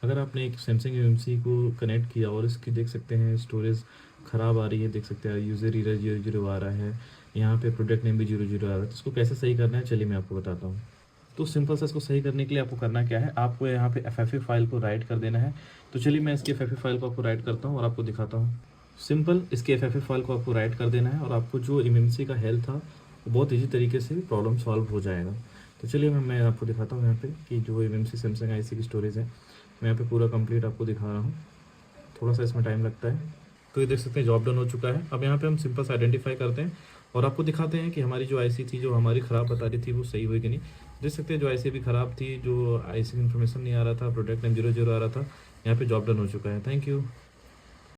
अगर आपने एक सैमसंग एमएमसी को कनेक्ट किया और इसकी देख सकते हैं स्टोरेज ख़राब आ रही है, देख सकते हैं यूज़र एरर 00 आ रहा है, यहाँ पे प्रोडक्ट नेम भी 00 आ रहा है, तो इसको कैसे सही करना है चलिए मैं आपको बताता हूँ। तो सिंपल सा इसको सही करने के लिए आपको करना क्या है, आपको यहाँ पे एफ फाइल को राइट कर देना है। तो चलिए मैं इसकी एफ फाइल को आपको राइट करता हूँ और आपको दिखाता हूँ। सिंपल इसके एफ फाइल को आपको राइट कर देना है और आपको जो एमएमसी का हेल्थ था वो बहुत ईजी तरीके से प्रॉब्लम सॉल्व हो जाएगा। तो चलिए मैं आपको दिखाता हूँ यहाँ पे कि जो एमएमसी सैमसंग आईसी की स्टोरेज है, मैं यहाँ पे पूरा कंप्लीट आपको दिखा रहा हूँ। थोड़ा सा इसमें टाइम लगता है। तो ये देख सकते हैं जॉब डन हो चुका है। अब यहाँ पे हम सिंपल से आइडेंटिफाई करते हैं और आपको दिखाते हैं कि हमारी जो आईसी थी, जो हमारी ख़राब बता रही थी, वो सही हुई कि नहीं। देख सकते हैं जो आईसी भी ख़राब थी, जो आईसी इन्फॉर्मेशन नहीं आ रहा था, प्रोडक्ट नेम 00 आ रहा था, यहाँ पे जॉब डन हो चुका है। Thank you.